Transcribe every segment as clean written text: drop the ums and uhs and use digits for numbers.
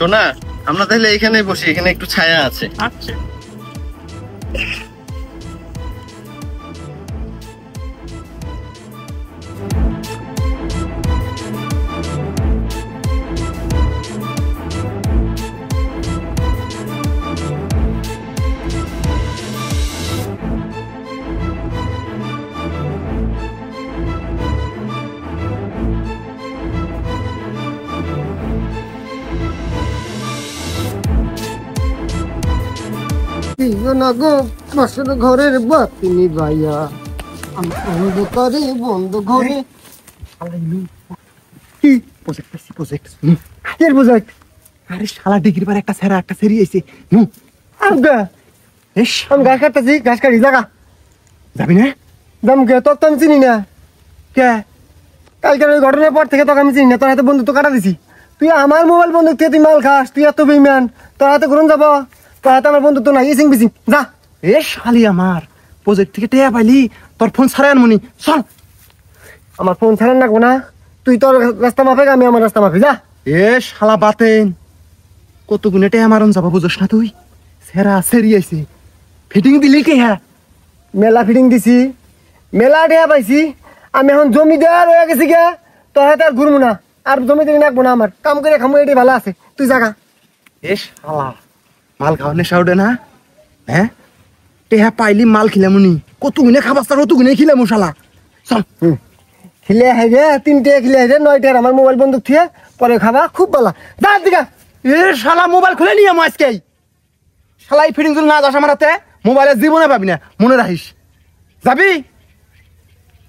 সোনা, আমরা তাহলে এখানে বসি, এখানে একটু ছায়া আছে। আচ্ছা ঘরের বাতি নিভাইয়া অন্ধকারে বন্ধ ঘরে কি প্রজেক্ট আরে শালা ডিগ্রি পর একটা সেরা একটা সেরি আইছে আমি ঘাস কাটতেছি, ঘাস কাটি জাগা যাবি না? যাম কে? তোর তো আমি চিনি না। কে কালকের ওই ঘটনার পর থেকে তোকে আমি চিনি না, তোর হাতে বন্ধুত্ব কাটা দিছি। তুই আমার মোবাইল বন্দুক থেকে তুই মাল খাস, তুই এত বেইমান, তোর হাতে ঘুরন যাবো, তোর হাতে আমার বন্ধুত্ব নাই। ইসিং বিসিং যা। এ শালি আমার প্রজেক্ট থেকে টেয়া পাইলি, তোর ফোন ছাড়াই আনমনি। চল। আমার ফোন ছাড়ান রাখবো না, তুই তোর রাস্তা মাফে, আমি আমার রাস্তা মাফি। যা। এ শালা বাতেন, কত গুণে টেয়া মারন যাবো বুঝোস না তুই? সেরা সেরি আইছে, ফিটিং দিলি কে? হ্যাঁ মেলা ফিটিং দিছি, মেলা টেয়া পাইছি। আমি এখন জমিদার হয়ে গেছি গে, তোর হাতে আর ঘুরবো না, আর জমি দিন রাখবো না। আমার কাম করে খামো, এটি ভালো আছে। তুই জাগা। এ শালা মাল খাওয়ার নেশা ওঠে না? হ্যাঁ টেহা পাইলি মাল খিলামুনি, কত গুনে খাবার তার অত গুনে খিলামু শালা। চল। খিলে হাইরে, 3টে খিলে হাইরে, 9টার আমার মোবাইল বন্দুক থিয়ে পরে খাবা, খুব ভালো। যা দিকা। এ শালা মোবাইল খুলে নিয়ে আমি আজকে শালা এই ফিটিং যদি না যাস আমার হাতে, মোবাইলের জীবনে পাবি না, মনে রাখিস। যাবি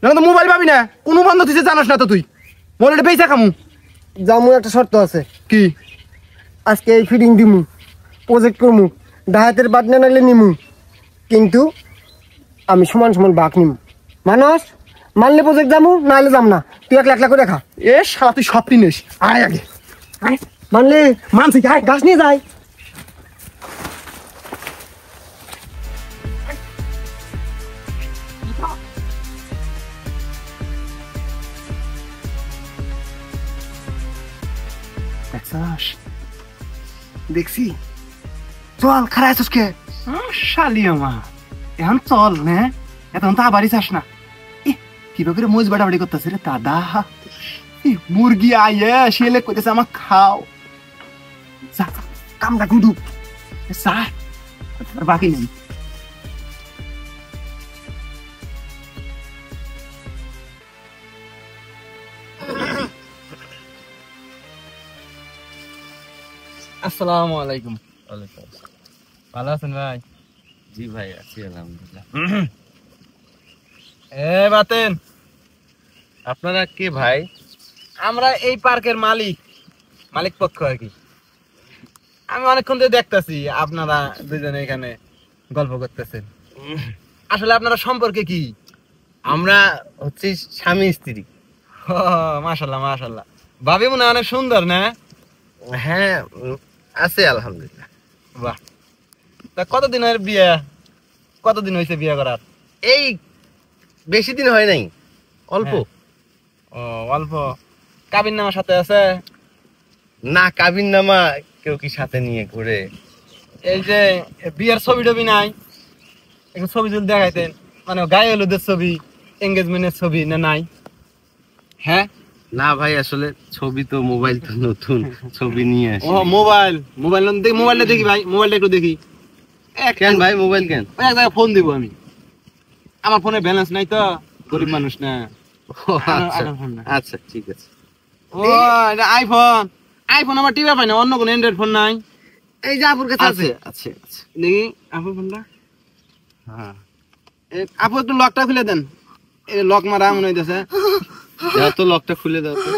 না তো মোবাইল পাবি না। কোনো বন্ধ দিতে জানাস না তো তুই? মোবাইলটা পেয়েছা খামু। যামু, একটা শর্ত আছে। কি? আজকে এই ফিটিং দিমু, প্রজেক্ট করমু, ডাহাতের বাদ না নাগলে নিমু, কিন্তু আমি সমান সমান বাঘ নিমু। মানুষ মানলে প্রজেক্ট যামু, নাহলে যাম না। তুই একলা একলা করে খা। এ শালা তুই সব নিস। আয় আগে আয়, মানলে মানছি। আয় গাছ নিয়ে যাই। দেখছি চল, খারাপ আছিস কে? শালি আমার এখন চল না, এখন তো আবারই চাস না। কিভাবে করে মোজ বাড়াবাড়ি করতেছে রে দাদা? মুরগি আইয়ে শিলে কইতেছে আমার খাও। যা কামটা গুডু যা, বাকি নেই। আসসালামু আলাইকুম। ভালো আছেন ভাই? জি ভাই, আছি আলহামদুলিল্লাহ। এ বাতেন, আপনারা কে ভাই? আমরা এই পার্কের মালিক পক্ষ আর কি। আমি অনেকক্ষণ ধরে দেখতেছি আপনারা দুজনে এখানে গল্প করতেছেন। আসলে আপনারা সম্পর্কে কি? আমরা হচ্ছে স্বামী স্ত্রী। মাশাল্লাহ মাশাল্লাহ, ভাবি মনে হয় অনেক সুন্দর না? হ্যাঁ আছে আলহামদুলিল্লাহ। বাহ, তা কতদিন হয়েছে বিয়ে করার? এই বেশি দিন হয় নাই, অল্প। ও অল্প। কাবিন নামার সাথে আছে? না, কাবিন নামা কেউ কি সাথে নিয়ে ঘুরে? এই যে বিয়ের ছবি টবি নাই? একটু ছবি যদি দেখাইতেন, মানে গায়ে হলুদের ছবি, এঙ্গেজমেন্টের ছবি না নাই? হ্যাঁ না ভাই, আসলে ছবি তো মোবাইল তো নতুন, ছবি নিয়ে আসি। ও মোবাইলটা দেখি ভাই, মোবাইলটা একটু দেখি। কেন ভাই মোবাইল কেন? ওই এক জায়গায় ফোন দিব আমি, আমার ফোনে ব্যালেন্স নাই তো, গরিব মানুষ না। আচ্ছা ঠিক আছে। ও এটা আইফোন আমার টিপা পাই না, অন্য কোন অ্যান্ড্রয়েড ফোন নাই? এই যে আপুর কাছে আছে। আচ্ছা আচ্ছা, দেখি আপুর ফোনটা। হ্যাঁ আপু একটু লকটা খুলে দেন, এই লক মারা মনে হইতেছে। দাও তো লকটা খুলে দাও তো।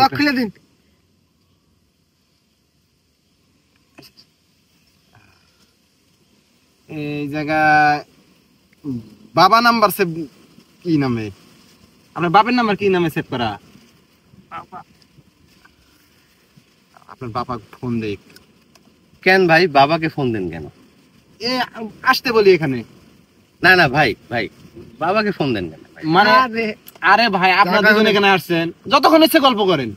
লক খুলে দিন। এই জায়গায় বাবা নাম্বার সেভ কি নামে? আপনার বাপের নাম্বার কি নামে সেভ করা? আপনার বাবা ফোন দেখ। কেন ভাই বাবাকে ফোন দেন কেন? এ আসতে বলি এখানে। না না ভাই ভাই বাবাকে ফোন দেন কেন ভাই? মানে আরে ভাই আপনারা দুজন এখানে আসছেন, যতক্ষণ ইচ্ছে গল্প করেন,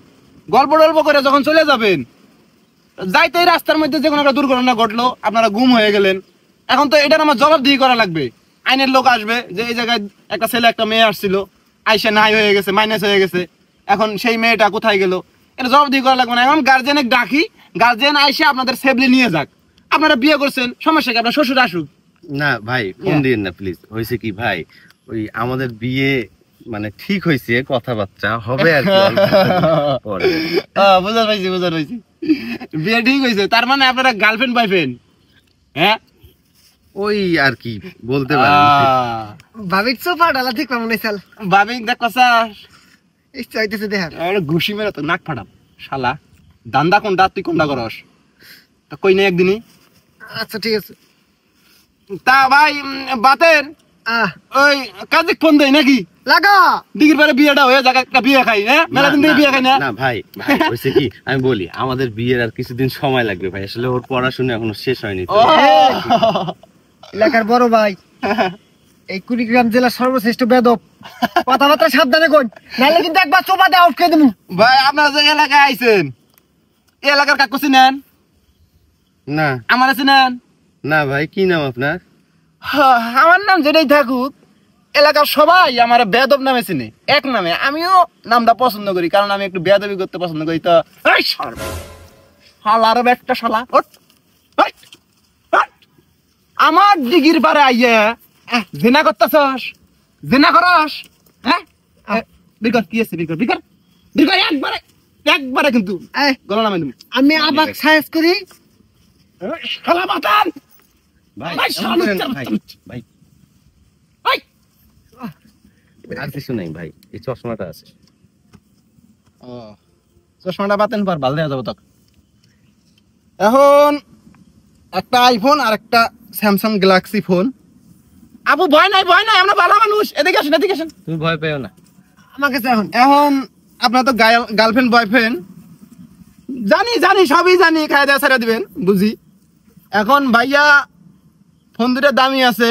গল্প টল্প করে যখন চলে যাবেন, যাইতেই রাস্তার মধ্যে যে কোনো একটা দুর্ঘটনা ঘটলো, আপনারা গুম হয়ে গেলেন, এখন তো এটার আমার জবাবদিহি করা লাগবে। আইনের লোক আসবে যে এই জায়গায় একটা ছেলে একটা মেয়ে আসছিল, আইসা নাই হয়ে গেছে, মাইনাস হয়ে গেছে, এখন সেই মেয়েটা কোথায় গেল, এটা জবাবদিহি করা লাগবে না। এখন গার্জেনে ডাকি, গার্জেন আইসে আপনাদের সেফলি নিয়ে যাক। আপনারা বিয়ে করছেন, সমস্যা কি, আপনার শ্বশুর আসুক। না ভাই ফোন দিয়েন না প্লিজ। হয়েছে কি ভাই, ওই আমাদের বিয়ে মানে ঠিক হয়েছে, কথাবার্তা হবে আর কি অল্প পরে। বুঝতে পারছি। বিয়ে ঠিক হয়েছে, তার মানে আপনারা গার্লফ্রেন্ড বয়ফ্রেন্ড? হ্যাঁ ওই আর কি বলতে পারেন। ভাবির সোফা ডালা ঠিক পাবো না চাল। ভাবি দেখ স্যার, ইচ্ছা হইতেছে দেখার। ঘুষি মেরে তো নাক ফাটাম শালা। দান্দা কোনটা, তুই কোনটা করস? তা কই না একদিনই। আচ্ছা ঠিক আছে। তা ভাই বাতের ওই কাজে ফোন দেয় নাকি? লাগা দিঘির পরে বিয়েটা হয়ে যাক, একটা বিয়ে খাই। হ্যাঁ মেলা দিন থেকে বিয়ে খাই না। না ভাই হয়েছে কি, আমি বলি আমাদের বিয়ের আর কিছুদিন সময় লাগবে ভাই, আসলে ওর পড়াশোনা এখনো শেষ হয়নি তো। এলাকার বড় ভাই, এই কুড়িগ্রাম জেলার সর্বশ্রেষ্ঠ বেদব, কথাবার্তা সাবধানে কই, নাহলে কিন্তু একবার চোপা দিয়ে আউট করে দেবো। ভাই আপনারা যে এলাকায় আইছেন, এই এলাকার কাকু চিনেন? না আমার চিনেন না ভাই, কি নাম আপনার? আমার নাম যেটাই থাকুক, এলাকার সবাই আমার বেয়াদব নামে চিনে, এক নামে। আমিও নামটা পছন্দ করি, কারণ আমি একটু বেয়াদবি করতে পছন্দ করি। তো শালার একটা শালা, আমার দিঘির পারে আইয়া জেনা করতেছস, জেনা করস? হ্যাঁ বিকট কি আছে, বিকট একবারে কিন্তু গলা নামে তুমি। আমি আবাক সাইজ করি শালা বাতান ভাই ভাই, এমন করেন না, ভাই ভাই আর কিছু নাই ভাই, এই চশমাটা আছে। চশমাটা বাতেন পর ভাল দেওয়া যাবো তখন। এখন একটা আইফোন আর একটা স্যামসাং গ্যালাক্সি ফোন। আপু ভয় নাই, আমরা ভালো মানুষ, এদিকে আসেন। তুমি ভয় পেও না। আমার কাছে এখন এখন আপনার তো গার্লফ্রেন্ড বয়ফ্রেন্ড জানি, সবই জানি, খাই দেওয়া ছেড়ে দিবেন বুঝি। এখন ভাইয়া ফোন দুটোর দামি আছে,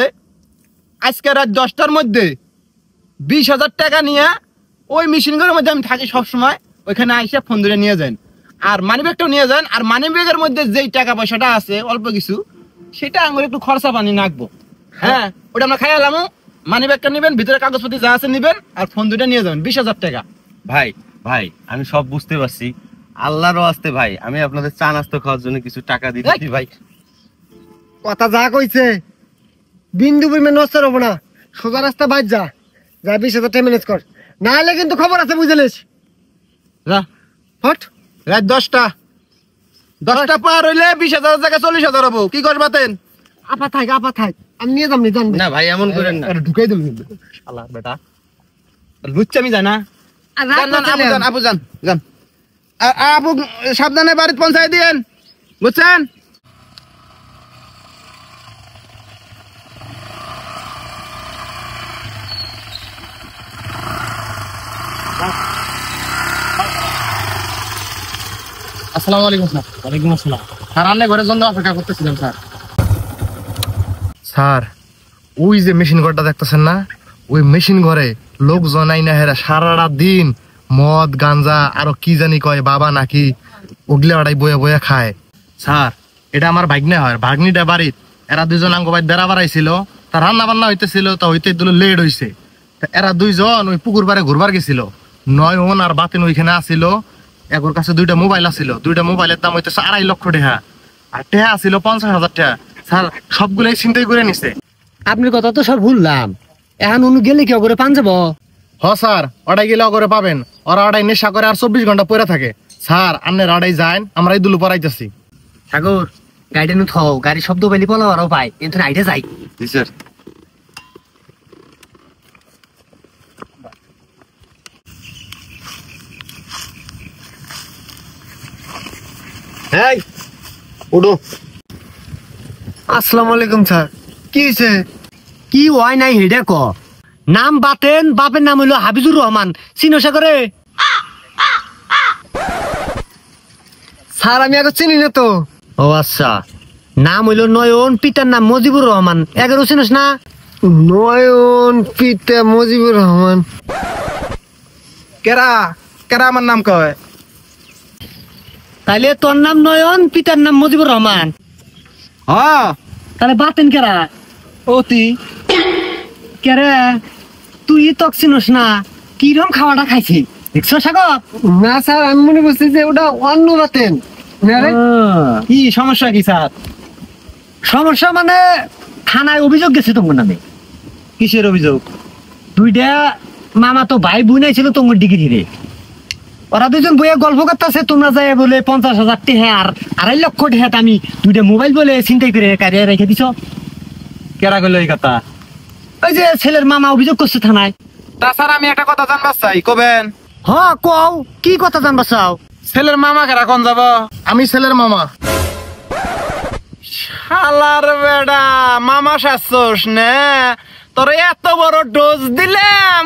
আজকে রাত 10টার মধ্যে 20,000 টাকা নিয়ে ওই মেশিন ঘরের মধ্যে আমি থাকি সবসময়, ওইখানে আইসা ফোন দুটো নিয়ে যান, আর মানি ব্যাগটাও নিয়ে যান। আর মানি ব্যাগের মধ্যে যেই টাকা পয়সাটা আছে অল্প কিছু, সেটা আমার একটু খরচা পানি নাকবো। হ্যাঁ ওটা আমরা খাই এলাম। মানি ব্যাগটা নিবেন, ভিতরে কাগজপত্র যা আছে নিবেন, আর ফোন দুটো নিয়ে যাবেন, 20,000 টাকা। ভাই আমি সব বুঝতে পারছি, আল্লাহরও আসতে ভাই, আমি আপনাদের চা নাস্তা খাওয়ার জন্য কিছু টাকা দিচ্ছি ভাই। কথা যা কইছে বিন্দু পরিমাণ নষ্ট হবো না, সোজা রাস্তা বাইর যা 20,000 টাকা ম্যানেজ কর, নাহলে কিন্তু খবর আছে বুঝলিস। হট রাত 10টা পার হইলে 20,000 টাকা 40,000 হবো। কি করবাতেন? আপা থাক আমি নিয়ে যাবনি জানবি না ভাই এমন করেন না। ঢুকাই দেব শালা বেটা, লুচ্চামি জানা। আপু যান। আপু সাবধানে বাড়িতে পৌঁছাই দিয়েন, বুঝছেন? আসসালামু আলাইকুম স্যার। ওয়ালাইকুম আসসালাম। স্যার আপনি ঘরের জন্য অপেক্ষা করতেছিলাম স্যার। স্যার ওই যে মেশিন ঘরটা দেখতেছেন না, ওই মেশিন ঘরে লোকজন আইনা হেরা সারাটা দিন মদ গাঞ্জা আরো কি জানি কয় বাবা নাকি, ওগলে ওটাই বয়ে খায়। স্যার এটা আমার ভাগ্নে হয়, ভাগ্নিটা বাড়িত এরা দুজন আঙ্গ বাড়ি বেড়া বাড়াইছিল, তা রান্না বান্না হইতেছিল, তা হইতে দিল লেট হইছে। এরা দুইজন ওই পুকুর পাড়ে ঘুরবার গেছিল, নয়ন আর বাতিন ওইখানে আসিল, এগোর কাছে 2টা মোবাইল আছিল, 2টা মোবাইলের দাম হইতেছে 2.5 লক্ষ টাকা, আর টেহা আছিল 50,000 টাকা। স্যার সবগুলাই চিন্তাই করে নিছে। আপনার কথা তো সব ভুললাম, এখন উনি গেলে কি করে পান যাব? স্যার ওটাই গেলে অগরে পাবেন, ওরা ওটাই নেশা করে আর 24 ঘন্টা পড়ে থাকে। স্যার আপনার ওটাই যান, আমরা এই দুলু পড়াইতেছি। ঠাকুর গাড়িটা নু থাও, গাড়ি শব্দ পাইলে পলা ওরাও পাই, কিন্তু আইটা যাই। জি স্যার। এই উঠো। আসসালামু আলাইকুম স্যার। কি হয়েছে? কি হয় নাই হেডা ক। নাম বাতেন, বাপের নাম হইলো হাবিজুর রহমান, চিনোসা করে? স্যার আমি আগে চিনি না তো। ও আচ্ছা, নাম হইলো নয়ন, পিতার নাম মজিবুর রহমান, 11 চিনোস না? নয়ন পিতা মুজিবুর রহমান। কেরা কেরা আমার নাম কয়? তাইলে তোর নাম নয়ন, পিতার নাম মুজিবুর রহমান। হ্যাঁ তাহলে বাতেন কেরা? অতি কেরে তুই তক চিনস না? কিরম খাওয়াটা খাইছি দেখছো সাগর? না স্যার, আমি মনে করছি যে ওটা অন্য বাতেন। কি সমস্যা কি স্যার? সমস্যা মানে থানায় অভিযোগ গেছে তোমার নামে। কিসের অভিযোগ? দুইটা মামা তো ভাই বোন ছিল তোমার ডিগ্রি রে। ওরা দুজন বইয়ে গল্প করতেছে, তোমরা যাই বলে 50,000 টাকা আর 2.5 লক্ষ টাকা আমি দুইটা মোবাইল বলে চিন্তাই করে কারিয়ে রেখে দিছ। কেরা কইলো এই কথা? ওই যে ছেলের মামা অভিযোগ করছে থানায়। তাছাড়া আমি একটা কথা জানবার চাই, কবেন? হ কও, কি কথা জানবা চাও? ছেলের মামা কেরা কোন যাব? আমি ছেলের মামা। শালার বেডা মামা শাসছস না? তোর এত বড় ডোজ দিলাম,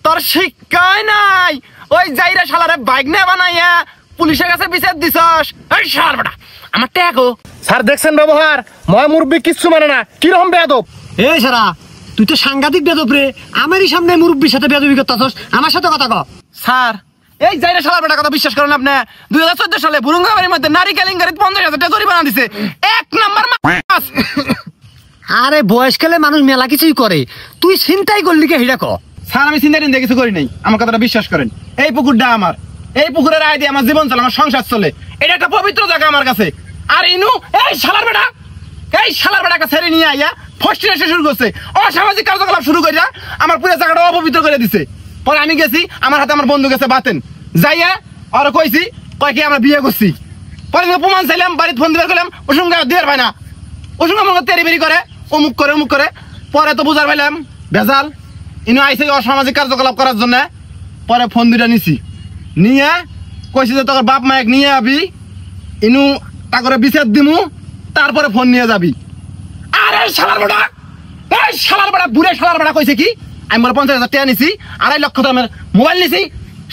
তোর শিক্ষাই নাই। ওই যাইরা শালারে বাইক না বানাইয়া পুলিশের কাছে বিচার দিছস। এই শালার বেডা আমার ট্যাগো। স্যার দেখছেন ব্যবহার, ময় মুরব্বী কিচ্ছু মানে না, কিরকম বেয়াদব। এই সারা, তুই তো সাংঘাতিক বেদব রে। আমারই সামনে মুরব্বীর সাথে বেদবি করতেছস, আমার সাথে কথা কও। স্যার এই যাইরা শালার বেটা কথা বিশ্বাস করেন আপনি? 2014 সালে বুরুঙ্গাবাড়ির মধ্যে নারী কেলেঙ্কারিত 50,000 টাকা জরিমানা দিছে। এক নাম্বার মাস। আরে বয়সকালে মানুষ মেলা কিছুই করে, তুই চিন্তাই করলি কে হিডা ক? স্যার আমি চিন্তা টিন্তা কিছু করি নাই, আমার কথাটা বিশ্বাস করেন। এই পুকুরটা আমার, এই পুকুরের আয় দিয়ে আমার জীবন চলে, আমার সংসার চলে। এটা একটা পবিত্র জায়গা আমার কাছে। আর ইনু এই শালার বেটা, এই শালার বেটাকে ছেড়ে নিয়ে আইয়া ফষ্টিন এসে শুরু করছে, অসামাজিক কার্যকলাপ শুরু করিয়া আমার পুরো জায়গাটা অপবিত্র করে দিছে। পরে আমি গেছি, আমার হাতে আমার বন্ধু গেছে বাতেন, যাইয়া আর কইছি কয় কি আমরা বিয়ে করছি। পরে প্রমাণ চাইলাম, বাড়িতে ফোন দিবার করলাম, ওর সঙ্গে দিয়ে পাই না, ওর সঙ্গে আমার তেরি বেরি করে, অমুক করে অমুক করে। পরে তো বুঝার পাইলাম ভেজাল, ইনু আইসে অসামাজিক কার্যকলাপ করার জন্য। পরে ফোন দুইটা নিছি, নিয়ে কইছি যে তোর বাপ মায়ের নিয়ে আবি, ইনু তা করে বিচার দিমু, তারপরে ফোন নিয়ে যাবি। আরে শালার বেটা, এই শালার বেটা, বুড়ে শালার বেটা কইছে কি আমি বলে 50,000 টাকা নিছি, 2.5 লক্ষ দামের মোবাইল নিছি।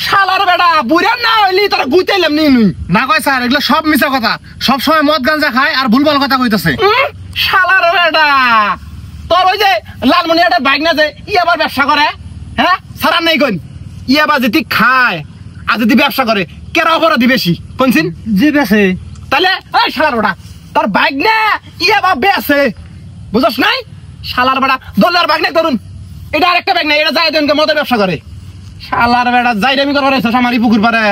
শালার বেটা বুড়া না হইলি তোরা গুইতাইলাম নি নুই। না কয় স্যার, এগুলো সব মিছা কথা, সব সময় মদ গাঞ্জা খায় আর ভুলভাল কথা কইতাছে। শালার বেটা, তোর ওই যে লালমনিয়াটার বাইক না যে ই আবার ব্যবসা করে, হ্যাঁ সারার নাই কইন, ই আবার যদি খায় আর যদি ব্যবসা করে, কেরা অপরাধী বেশি কোনছিন? যে বেছে তাহলে এই শালার বেটা, তোর বাইক না ই আবার বেছে, বুঝছ নাই? শালার বেটা দোলার বাইক না ধরুন, এটা আরেকটা বাইক না, এটা যাই দেনকে মদের ব্যবসা করে। শালার বেটা যাই আমি করবার আমারই পুকুর পারে।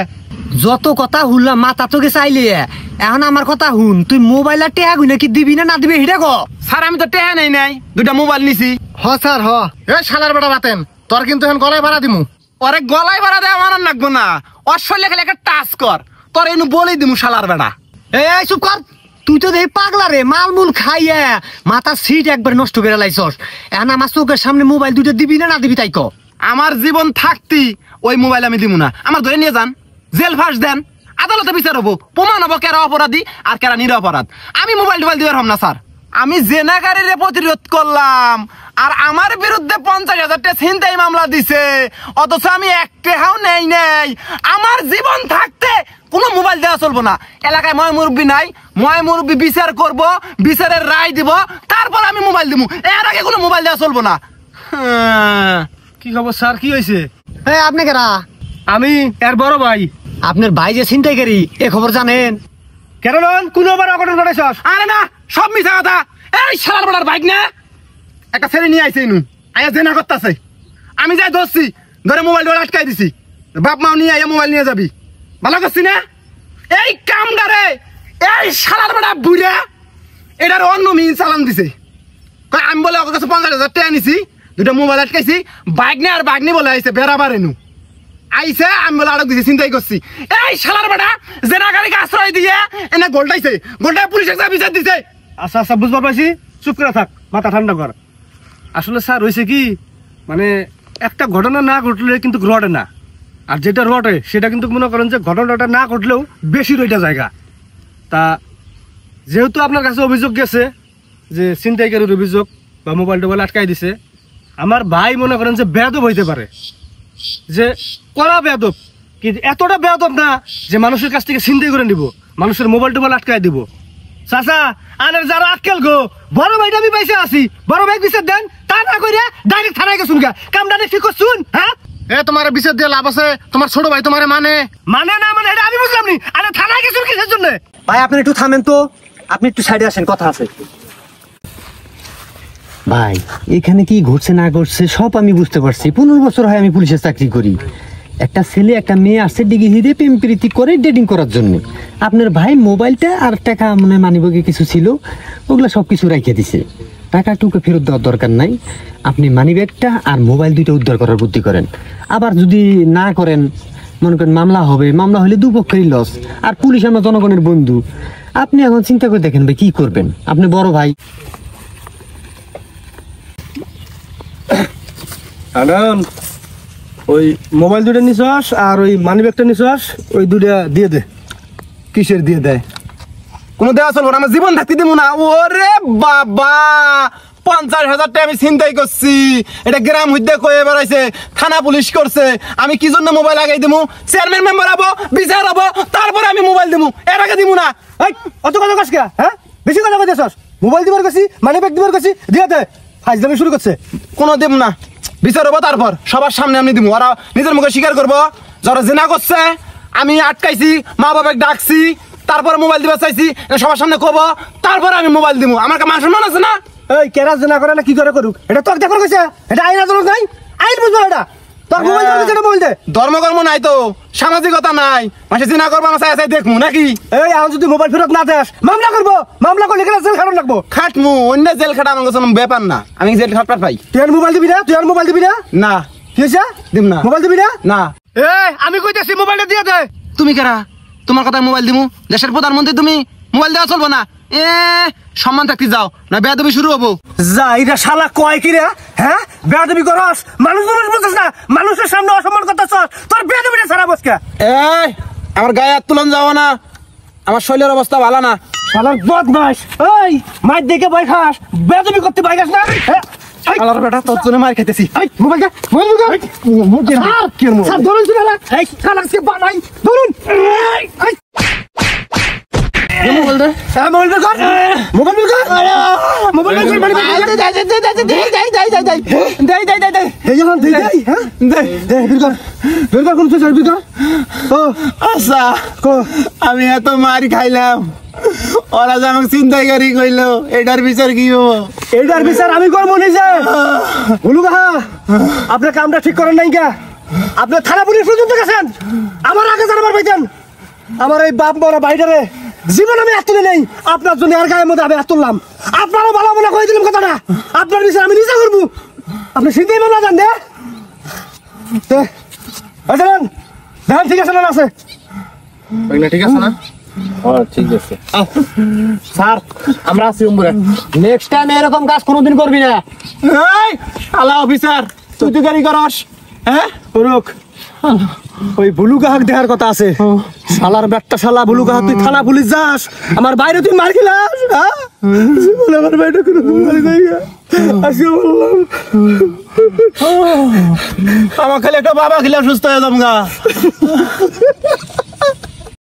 যত কথা হুললাম মাথা তো গেছে আইলে, এখন আমার কথা হুন, তুই মোবাইল আর টেহা গুনে কি দিবি না না দিবি হিডা ক? স্যার আমি তো টেহা নেই নাই, দুইটা মোবাইল নিছি। হ স্যার হ। এ শালার বেটা বাতেন, তোর কিন্তু এখন গলায় ভাড়া দিমু। ওরে গলায় ভাড়া দেয় আমার আর লাগবো না, ওর শরীরে খালি একটা টাচ কর, তোর এনু বলেই দিমু শালার বেটা। এই চুপ কর, তুই তো দেই পাগলা রে, মালমুল খাইয়া মাথার সিট একবার নষ্ট করে লাইছস। এখন আমার চোখের সামনে মোবাইল দুইটা দিবি না না দিবি তাই ক? আমার জীবন থাকতি ওই মোবাইল আমি দিব না। আমার ধরে নিয়ে যান, জেল ফাঁস দেন, আদালতে বিচার হবো, প্রমাণ হবো কেরা অপরাধী আর কেরা নিরপরাধ। আমি মোবাইল টোবাইল দিবার হম না স্যার। আমি জেনাকারীরে প্রতিরোধ করলাম আর আমার বিরুদ্ধে 50,000 টাকা ছিনতাই মামলা দিছে, অথচ আমি এক টাকাও নেই নাই। আমার জীবন থাকতে কোনো মোবাইল দেওয়া চলবো না। এলাকায় ময় মুরব্বী নাই, ময় মুরব্বী বিচার করব, বিচারের রায় দিব, তারপর আমি মোবাইল দিব। এর আগে কোনো মোবাইল দেওয়া চলবো না। কি খবর স্যার, কি হয়েছে? এই আপনি কেরা? আমি এর বড় ভাই। আপনার ভাই যে ছিনতাইকারী, এ খবর জানেন? কেন নন, কোন আবার অঘটন ঘটাইছস? আরে না, সব মিছা কথা। এই শালার বেটার বাইক না একটা ছেলে নিয়ে আইছে ইনু, আয়া জেনা করতেছে। আমি যাই ধরছি, ধরে মোবাইল ডোর আটকাই দিছি, বাপ মাও নিয়ে আইয়া মোবাইল নিয়ে যাবি। ভালো করছি না? এই কামদারে এই শালার বেটা বুড়া এটার অন্য মিন চালান দিছে। কয় আমি বলে ওর কাছে 50,000 টাকা নিছি, দুটো মোবাইল আটকাইছি, বাইক নিয়ে আর বাইক নিয়ে বলে আইছে বেড়াবার এনু আইছে, আমি বলে আটক দিছি, চিন্তাই করছি। এই শালার বেটা জেনাকারীকে আশ্রয় দিয়ে এনে গোলটাইছে, গোলটায় পুলিশের কাছে বিচার দিছে। আচ্ছা আচ্ছা, বুঝবার পাইছি, চুপ করে থাক, মাথা ঠান্ডা কর। আসলে স্যার হয়েছে কি, মানে একটা ঘটনা না ঘটলে কিন্তু ঘটে না, আর যেটা ঘটে সেটা কিন্তু মনে করেন যে ঘটনাটা না ঘটলেও বেশি রইটা জায়গা। তা যেহেতু আপনার কাছে অভিযোগ গেছে যে ছিনতাইকারীর অভিযোগ বা মোবাইল টোবাইল আটকাই দিছে, আমার ভাই মনে করেন যে বেয়াদব হইতে পারে, যে কড়া বেয়াদব, কিন্তু এতটা বেয়াদব না যে মানুষের কাছ থেকে ছিনতাই করে নিব, মানুষের মোবাইল টোবাইল আটকাই দিব। চাচা আনের যারা আক্কেল গো বড় ভাইটা আমি পাইছে আছি বড় ভাই বিচার দেন তা না কইরা ডাইরেক্ট থানায় গেছুন গা কামটা ঠিক করছুন হ্যাঁ এ তোমার বিচার দিয়ে লাভ আছে? তোমার ছোট ভাই তোমারে মানে না মানে এটা আমি বুঝলাম নি আরে থানায় গেছুন কিসের জন্য ভাই আপনি একটু থামেন তো আপনি একটু সাইডে আসেন কথা আছে ভাই এখানে কি ঘটছে না ঘটছে সব আমি বুঝতে পারছি 15 বছর হয় আমি পুলিশের চাকরি করি একটা ছেলে একটা মেয়ে আসছে ডিগ্রি দিয়ে প্রেম প্রীতি করে ডেটিং করার জন্য আপনার ভাই মোবাইলটা আর টাকা মানে মানিব্যাগে কিছু ছিল ওগুলা সবকিছু রেখে দিছে টাকাটুকু ফেরত দেওয়ার দরকার নাই আপনি মানিব্যাগটা আর মোবাইল দুইটা উদ্ধার করার বুদ্ধি করেন আবার যদি না করেন মনে করেন মামলা হবে মামলা হলে দুপক্ষেরই লস আর পুলিশ আমার জনগণের বন্ধু আপনি এখন চিন্তা করে দেখেন ভাই কি করবেন আপনি বড় ভাই আনান ওই মোবাইল দুটো নিছাস আর ওই মানি ব্যাগটা নিছাস ওই দুটা দিয়ে দে কিসের দিয়ে দেয় কোনো দেওয়া চলবো না আমার জীবন থাকতে দিব না ওরে বাবা 50,000 টাকা আমি চিন্তাই করছি এটা গ্রাম হইতে কয়ে বেড়াইছে থানা পুলিশ করছে আমি কি জন্য মোবাইল আগাই দিমু চেয়ারম্যান মেম্বার হবো বিচার হবো তারপরে আমি মোবাইল দিমু এর আগে দিমু না এই অত কথা কাজ কে হ্যাঁ বেশি কথা কইতেছস মোবাইল দিবার কাছি মানি ব্যাগ দিবার কাছি দিয়ে দে ফাইজলামি শুরু করছে কোনো দেব না বিচার হবো তারপর সবার সামনে আমি দিমু ওরা নিজের মুখে স্বীকার করবো যারা জেনা করছে আমি আটকাইছি মা বাবাকে ডাকছি তারপরে মোবাইল দিবার চাইছি সবার সামনে কব তারপরে আমি মোবাইল দিমু আমার মান সম্মান আছে না এই কেরাজ না করে না কি করে করুক এটা তোর দেখো কইছে এটা আইন আদালত নাই আইন বুঝবো এটা তোর মোবাইল ধরে যেটা মোবাইল দে ধর্মকর্ম নাই তো সামাজিকতা নাই মাসে জিনা করবো আমার চাই দেখমু নাকি এই এখন যদি মোবাইল ফেরত না দেস মামলা করবো মামলা করলে কেন জেল খাটানো লাগবো খাটমু অন্য জেল খাটা আমার কাছে ব্যাপার না আমি জেল খাটপার পাই তুই আর মোবাইল দিবি না তুই আর মোবাইল দিবি না না কি হয়েছে দিম না মোবাইল দিবি না না এই আমি কইতেছি মোবাইলটা দিয়ে দে তুমি কারা তোমার কথা মোবাইল দিমু দেশের প্রধানমন্ত্রী তুমি মোবাইল দেওয়া চলবো না সম্মান থাকতে যাও না বেয়াদবি শুরু হবো যা এটা শালা কয় কি রে হ্যাঁ বেয়াদবি করস মানুষ বলছিস না মানুষের সামনে অসম্মান করতেছ তোর বেয়াদবিটা ছাড়া বসকা আমার গায়ে হাত তুলন যাও না আমার শরীরের অবস্থা ভালো না শালার বদমাস এই মাইর দেখে ভয় খাস বেয়াদবি করতে ভয় খাস না হ্যাঁ আলার বেটা তোর জন্য মার খাইতেছি এই মোবাইল দে মোবাইল দে স্যার কি স্যার ধরুন শুনে এই শালার কে বানাই ধরুন এই মোবাইল দে হ্যাঁ মোবাইল দে কর মোবাইল দে কর মোবাইল দে মানে দে এই যখন দে হ্যাঁ দে বের কর কোন ছেলে বের কর ও আচ্ছা কো আমি এত মার খাইলাম ওরা যে আমাকে চিন্তাই করি কইলো এটার বিচার কি হবো এইটার বিচার আমি করবো নিজে বলু কাহা আপনার কামটা ঠিক করেন নাই কে আপনি থানা পুলিশ পর্যন্ত গেছেন আমার আগে জানাবার পাইতেন আমার এই বাপ মরা বাইরে জীবন আমি হাত তুলে নেই আপনার জন্য আর গায়ের মধ্যে আমি হাত তুললাম আপনারও ভালো মনে করে দিলাম কথাটা আপনার বিচার আমি নিজে করবো আপনি সিদ্ধি মামলা জান দে দেখেন ঠিক আছে না আছে ঠিক আছে না? ঠিক আছে স্যার আমরা আছি উম্বুরে নেক্সট টাইম এরকম কাজ কোনোদিন করবি না এই শালা অফিসার তুই তো গাড়ি করস হ্যাঁ রুক ওই বুলু কাহাক দেখার কথা আছে শালার ব্যাটটা শালা বুলু কাহাক তুই থানা পুলিশ যাস আমার বাইরে তুই মার খেলাস হ্যাঁ জীবনে আমার বাইরে কোনো মারি নাই আজকে বললাম আমার খালি একটা বাবা খেলে সুস্থ হয়ে যাবো গা